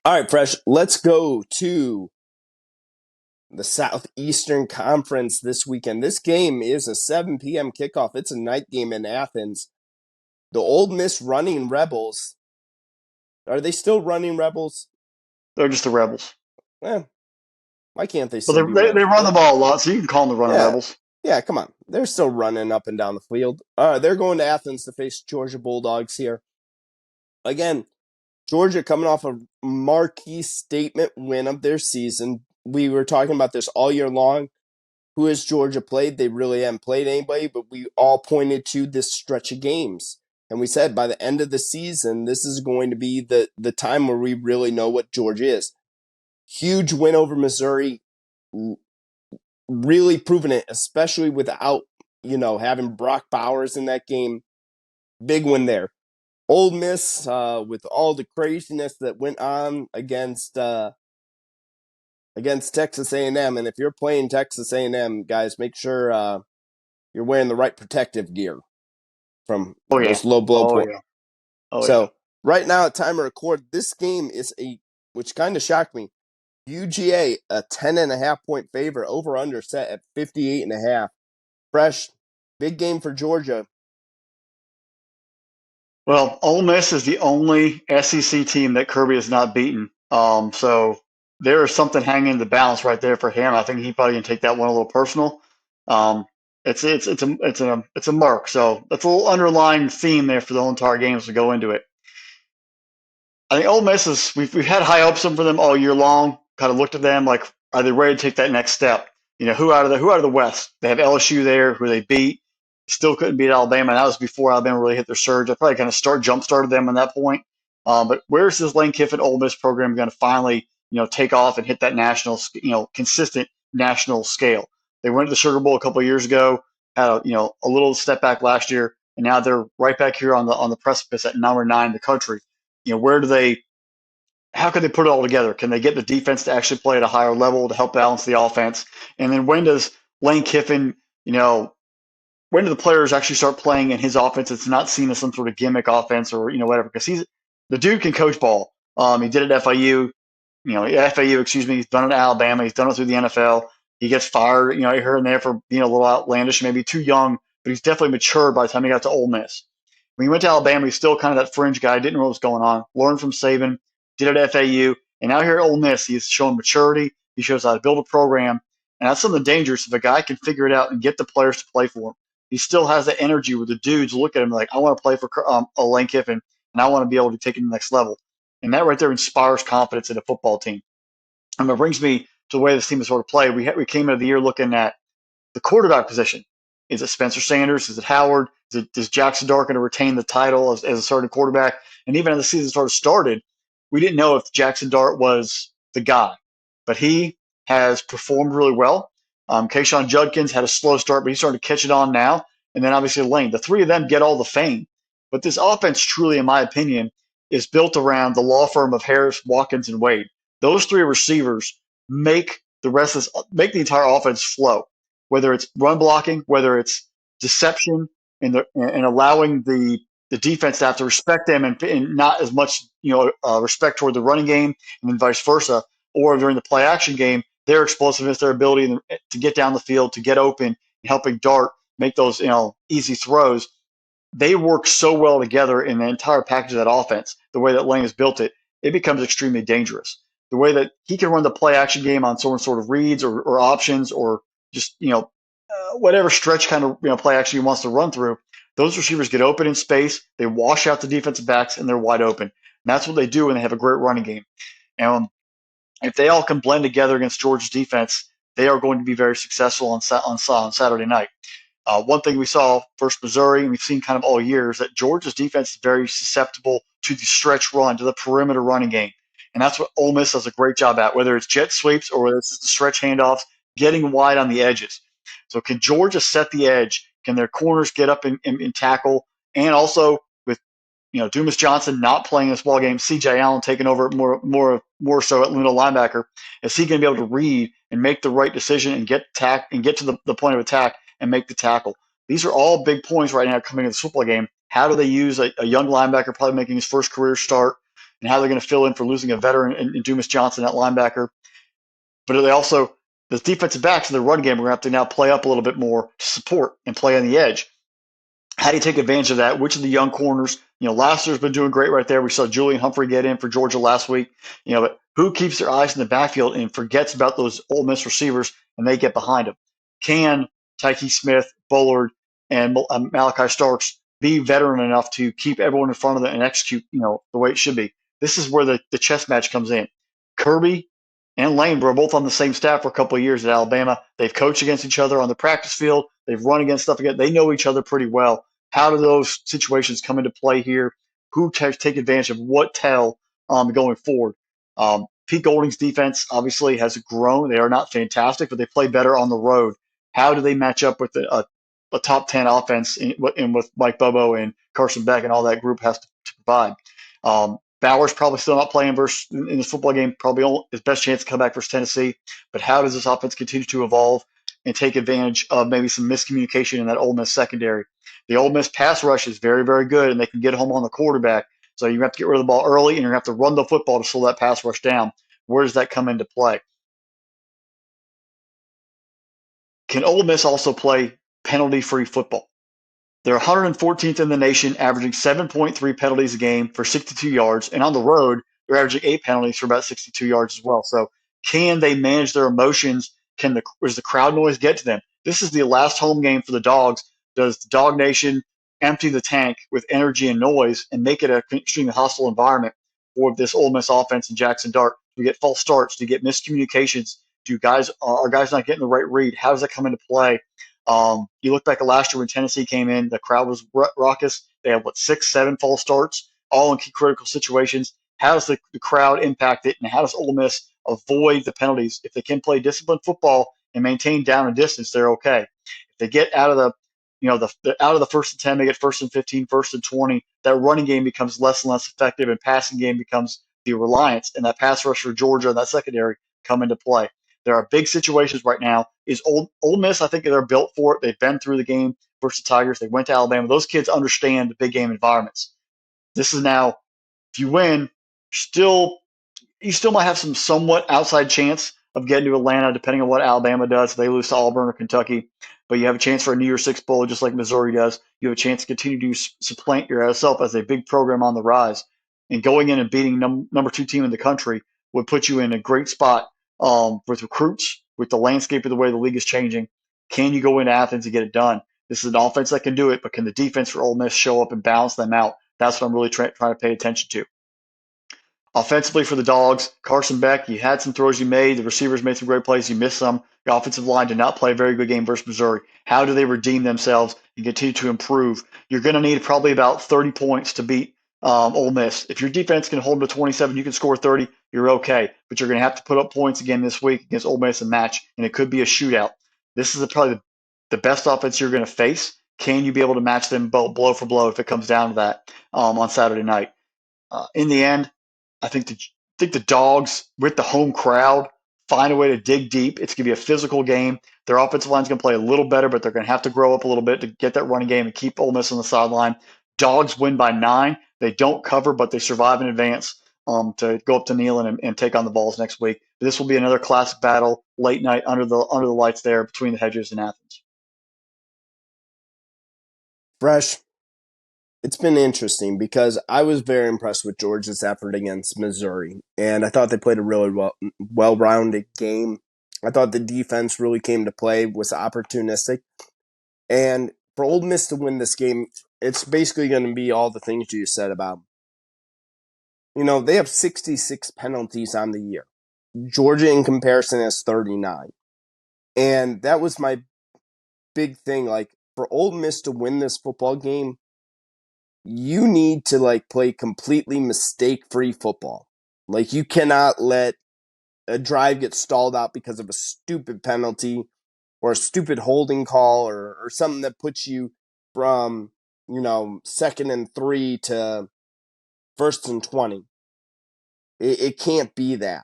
All right, Fresh, let's go to the Southeastern Conference this weekend. This game is a 7 p.m. kickoff. It's a night game in Athens. The Ole Miss running Rebels. Are they still running Rebels? They're just the Rebels. Eh, why can't they But still be they Rebels? run the ball a lot, so you can call them the running Yeah, Rebels. yeah, come on. They're still running up and down the field. They're going to Athens to face Georgia Bulldogs here. Again, Georgia coming off a marquee statement win of their season. We were talking about this all year long. Who has Georgia played? They really haven't played anybody, but we all pointed to this stretch of games. And we said by the end of the season, this is going to be the time where we really know what Georgia is. Huge win over Missouri, really proving it, especially without, having Brock Bowers in that game. Big win there. Ole Miss, with all the craziness that went on against Texas A&M, and if you're playing Texas A&M, guys, make sure you're wearing the right protective gear from Oh yeah. those low blow Oh points. yeah. Oh yeah. So right now, at time of record, this game is which kind of shocked me. UGA a 10.5 point favorite, over under set at 58.5. Fresh, big game for Georgia. Well, Ole Miss is the only SEC team that Kirby has not beaten. So there is something hanging in the balance right there for him. I think he probably can take that one a little personal. Um, it's a mark. So that's a little underlying theme there for the whole entire game as we go into it. I think Ole Miss is we've had high hopes for them all year long. Kind of looked at them like, are they ready to take that next step? Who out of the West? They have LSU there, who they beat. Still couldn't beat Alabama. And that was before Alabama really hit their surge. I probably kind of jump started them at that point. But where's this Lane Kiffin Ole Miss program going to finally take off and hit that national consistent national scale? They went to the Sugar Bowl a couple of years ago, had a little step back last year, and now they're right back here on the precipice at number 9 in the country. Where do they how can they put it all together? Can they get the defense to actually play at a higher level to help balance the offense? And then when does Lane Kiffin, when do the players actually start playing in his offense? It's not seen as some sort of gimmick offense or whatever, because the dude can coach ball. He did it at FIU, excuse me. He's done it at Alabama. He's done it through the NFL. He gets fired, here and there for being a little outlandish, maybe too young, but he's definitely matured by the time he got to Ole Miss. When he went to Alabama, he's still kind of that fringe guy, didn't know what was going on, learned from Saban, did it at FAU, and now here at Ole Miss, he's showing maturity. He shows how to build a program, and that's something dangerous if a guy can figure it out and get the players to play for him. He still has the energy where the dudes look at him like, I want to play for Lane Kiffin, and I want to be able to take it to the next level. And that right there inspires confidence in a football team. And it brings me to the way this team is sort of played. We came into the year looking at the quarterback position. Is it Spencer Sanders? Is it Howard? Is Jackson Dart going to retain the title as a starting quarterback? And even as the season sort of started, we didn't know if Jackson Dart was the guy. But he has performed really well. Kayshawn Judkins had a slow start, but he's starting to catch it on now. And then obviously Lane. The three of them get all the fame. But this offense truly, in my opinion, is built around the law firm of Harris, Watkins, and Wade. Those three receivers make make the entire offense flow, whether it's run blocking, whether it's deception, and allowing the defense to have to respect them and not as much respect toward the running game, and then vice versa. Or during the play action game, their explosiveness, their ability to get down the field, to get open, and helping Dart make those easy throws. They work so well together in the entire package of that offense. The way that Lane has built it, it becomes extremely dangerous. The way that he can run the play action game on some sort of reads or options or just whatever stretch kind of play action he wants to run through, those receivers get open in space. They wash out the defensive backs and they're wide open. And that's what they do when they have a great running game. And if they all can blend together against Georgia's defense, they are going to be very successful on Saturday night. One thing we saw versus Missouri, and we've seen kind of all year, is that Georgia's defense is very susceptible to the stretch run, to the perimeter running game. And that's what Ole Miss does a great job at, whether it's jet sweeps or whether it's just the stretch handoffs, getting wide on the edges. So can Georgia set the edge? Can their corners get up and tackle? And also with Dumas Johnson not playing this ball game, C.J. Allen taking over more so at middle linebacker, is he going to be able to read and make the right decision and get to the point of attack and make the tackle? These are all big points right now coming into the football game. How do they use a young linebacker probably making his first career start and how they're going to fill in for losing a veteran in Dumas Johnson at linebacker. But they also, the defensive backs in the run game are going to have to now play up a little bit more to support and play on the edge. How do you take advantage of that? Which of the young corners? Lassiter's been doing great right there. We saw Julian Humphrey get in for Georgia last week. But who keeps their eyes in the backfield and forgets about those Ole Miss receivers and they get behind them? Can Tyke Smith, Bullard, and Malachi Starks be veteran enough to keep everyone in front of them and execute, the way it should be? This is where the chess match comes in. Kirby and Lane were both on the same staff for a couple of years at Alabama. They've coached against each other on the practice field. They've run against stuff again. They know each other pretty well. How do those situations come into play here? Who take advantage of what tell going forward? Pete Golding's defense obviously has grown. They are not fantastic, but they play better on the road. How do they match up with a top 10 offense in with Mike Bobo and Carson Beck and all that group has to provide? Bauer's probably still not playing in this football game, probably his best chance to come back versus Tennessee. But how does this offense continue to evolve and take advantage of maybe some miscommunication in that Ole Miss secondary? The Ole Miss pass rush is very, very good, and they can get home on the quarterback. So you have to get rid of the ball early, and you're going to have to run the football to slow that pass rush down. Where does that come into play? Can Ole Miss also play penalty-free football? They're 114th in the nation, averaging 7.3 penalties a game for 62 yards. And on the road, they're averaging 8 penalties for about 62 yards as well. So can they manage their emotions? Does the crowd noise get to them? This is the last home game for the Dogs. Does the Dog Nation empty the tank with energy and noise and make it an extremely hostile environment for this Ole Miss offense and Jackson Dart? Do we get false starts? Do you get miscommunications? Are guys not getting the right read? How does that come into play? You look back at last year when Tennessee came in, the crowd was raucous. They had, 6, 7 false starts, all in key critical situations. How does the crowd impact it, and how does Ole Miss avoid the penalties? If they can play disciplined football and maintain down and distance, they're okay. If they get out of out of the 1st and 10, they get 1st and 15, 1st and 20, that running game becomes less and less effective, and passing game becomes the reliance, and that pass rush for Georgia and that secondary come into play. There are big situations right now. Is Ole Miss, I think they're built for it. They've been through the game versus the Tigers. They went to Alabama. Those kids understand the big game environments. This is now, if you win, you still might have some somewhat outside chance of getting to Atlanta, depending on what Alabama does. If they lose to Auburn or Kentucky, but you have a chance for a New Year's Six bowl, just like Missouri does. You have a chance to continue to supplant yourself as a big program on the rise. And going in and beating number 2 team in the country would put you in a great spot with recruits, with the landscape of the way the league is changing. Can you go into Athens and get it done? This is an offense that can do it, but can the defense for Ole Miss show up and balance them out? That's what I'm really trying to pay attention to. Offensively for the Dogs, Carson Beck, you had some throws you made. The receivers made some great plays. You missed some. The offensive line did not play a very good game versus Missouri. How do they redeem themselves and continue to improve? You're going to need probably about 30 points to beat Ole Miss. If your defense can hold them to 27, you can score 30, you're okay. But you're going to have to put up points again this week against Ole Miss and match, and it could be a shootout. This is probably the best offense you're going to face. Can you be able to match them blow for blow if it comes down to that on Saturday night? In the end, I think the Dogs, with the home crowd, find a way to dig deep. It's going to be a physical game. Their offensive line is going to play a little better, but they're going to have to grow up a little bit to get that running game and keep Ole Miss on the sideline. Dogs win by 9. They don't cover, but they survive in advance to go up to Neyland and take on the Vols next week. This will be another classic battle, late night under the lights there between the hedges in Athens. Fresh. It's been interesting because I was very impressed with Georgia's effort against Missouri, and I thought they played a really well-rounded game. I thought the defense really came to play, was opportunistic, and for Ole Miss to win this game, it's basically going to be all the things you said about. They have 66 penalties on the year. Georgia, in comparison, has 39, and that was my big thing. Like, for Ole Miss to win this football game, you need to play completely mistake-free football. You cannot let a drive get stalled out because of a stupid penalty or a stupid holding call or something that puts you from, 2nd and 3 to 1st and 20. It can't be that.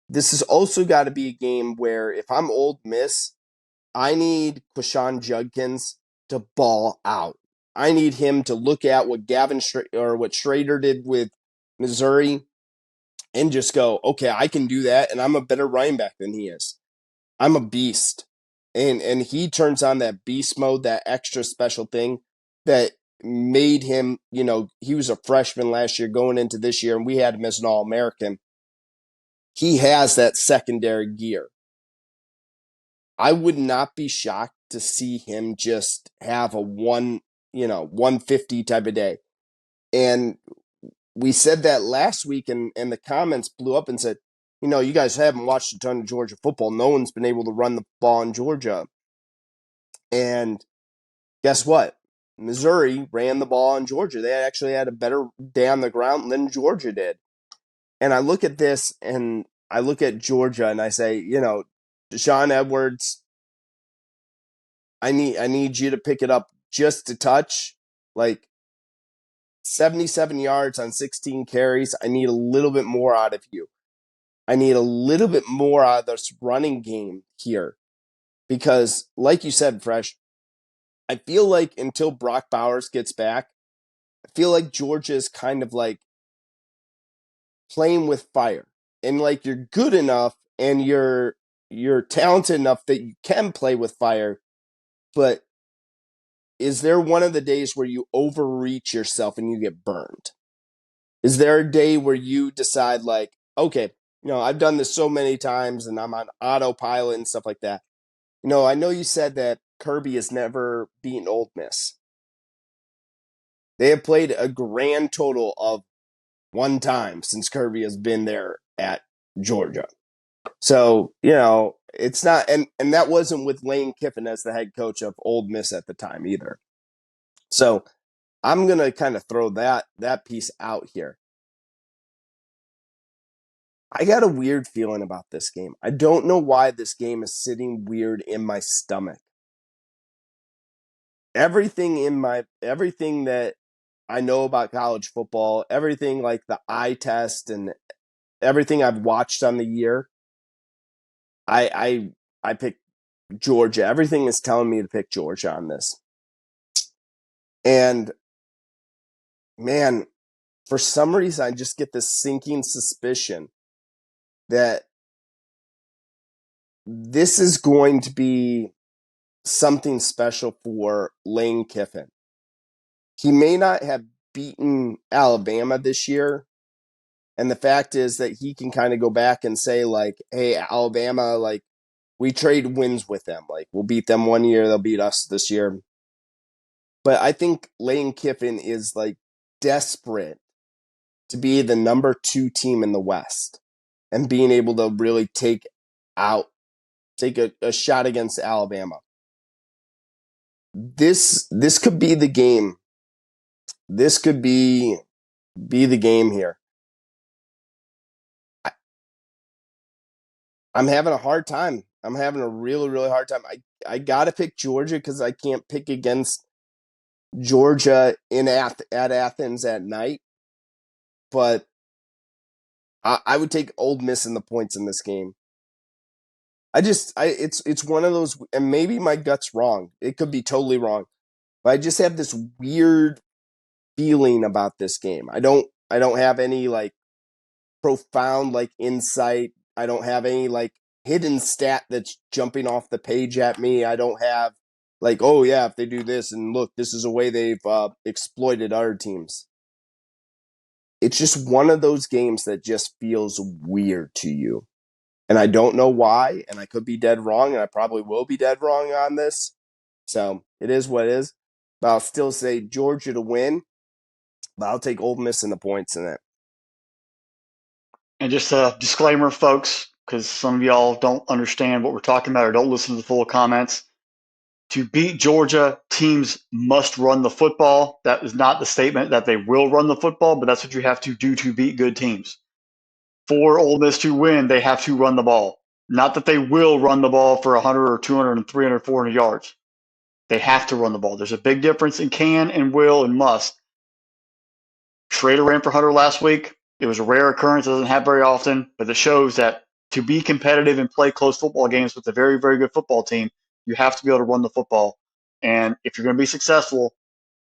This has also got to be a game where if I'm Ole Miss, I need Quashon Judkins to ball out. I need him to look at what what Schrader did with Missouri and just go, okay, I can do that, and I'm a better running back than he is. I'm a beast. And he turns on that beast mode, that extra special thing that made him, he was a freshman last year going into this year, and we had him as an All-American. He has that secondary gear. I would not be shocked to see him just have a 150 type of day. And we said that last week, and the comments blew up and said, you guys haven't watched a ton of Georgia football. No one's been able to run the ball in Georgia. And guess what? Missouri ran the ball in Georgia. They actually had a better day on the ground than Georgia did. And I look at this and I look at Georgia and I say, Deshaun Edwards, I need you to pick it up just a touch. Like 77 yards on 16 carries. I need a little bit more out of you. I need a little bit more out of this running game here. Because, like you said, Fresh, I feel like until Brock Bowers gets back, I feel like Georgia is kind of like playing with fire. And like you're good enough and you're talented enough that you can play with fire, but is there one of the days where you overreach yourself and you get burned? Is there a day where you decide like, okay, I've done this so many times and I'm on autopilot and stuff like that. I know you said that Kirby has never beaten Ole Miss. They have played a grand total of one time since Kirby has been there at Georgia. So, it's not, and that wasn't with Lane Kiffin as the head coach of Ole Miss at the time either. So I'm going to kind of throw that piece out here. I got a weird feeling about this game. I don't know why this game is sitting weird in my stomach. Everything that I know about college football, everything like the eye test and everything I've watched on the year, I picked Georgia. Everything is telling me to pick Georgia on this. And man, for some reason I just get this sinking suspicion that this is going to be something special for Lane Kiffin. He may not have beaten Alabama this year. And the fact is that he can kind of go back and say, like, hey, Alabama, like, we trade wins with them. Like, we'll beat them one year, they'll beat us this year. But I think Lane Kiffin is, like, desperate to be the number 2 team in the West and being able to really take a shot against Alabama. This could be the game. This could be the game here. I'm having a hard time. I'm having a really, really hard time. I got to pick Georgia because I can't pick against Georgia at Athens at night. But I would take Ole Miss in the points in this game. It's one of those, and maybe my gut's wrong. It could be totally wrong, but I just have this weird feeling about this game. I don't have any like profound like insight. I don't have any like hidden stat that's jumping off the page at me. I don't have like, oh yeah, if they do this and look, this is a way they've exploited other teams. It's just one of those games that just feels weird to you. And I don't know why, and I could be dead wrong, and I probably will be dead wrong on this. So it is what it is. But I'll still say Georgia to win, but I'll take Ole Miss in the points in it. And just a disclaimer, folks, because some of y'all don't understand what we're talking about or don't listen to the full comments. To beat Georgia, teams must run the football. That is not the statement that they will run the football, but that's what you have to do to beat good teams. For Ole Miss to win, they have to run the ball. Not that they will run the ball for 100 or 200 and 300, 400 yards. They have to run the ball. There's a big difference in can and will and must. Schrader ran for 100 last week. It was a rare occurrence. It doesn't happen very often, but it shows that to be competitive and play close football games with a very, very good football team, you have to be able to run the football. And if you're going to be successful,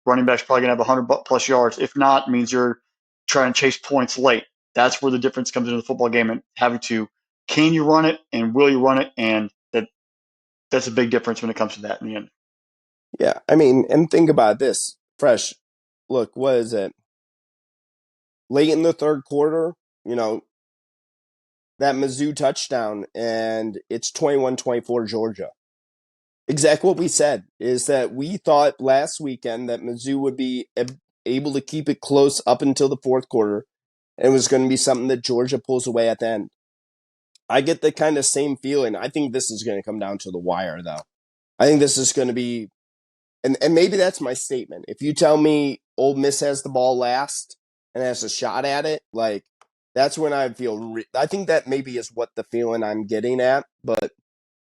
running back's probably going to have 100 plus yards. If not, it means you're trying to chase points late. That's where the difference comes into the football game and having to, can you run it and will you run it? And that's a big difference when it comes to that in the end. Yeah, I mean, and think about this. Fresh, look, what is it? Late in the third quarter, you know, that Mizzou touchdown, and it's 21-24 Georgia. Exactly what we said is that we thought last weekend that Mizzou would be able to keep it close up until the fourth quarter, and it was going to be something that Georgia pulls away at the end. I get the kind of same feeling. I think this is going to come down to the wire, though. I think this is going to be, and maybe that's my statement. If you tell me Ole Miss has the ball last and has a shot at it, like that's when I feel. I think that maybe is what the feeling I'm getting at, but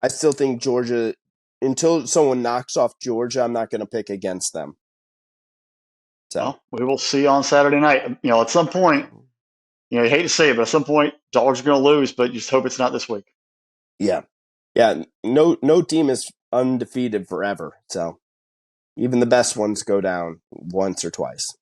I still think Georgia. Until someone knocks off Georgia, I'm not going to pick against them. So Well, we will see on Saturday night. At some point, you hate to say it, but at some point, dogs are going to lose, but you just hope it's not this week. yeah, yeah. No team is undefeated forever. So even the best ones go down once or twice.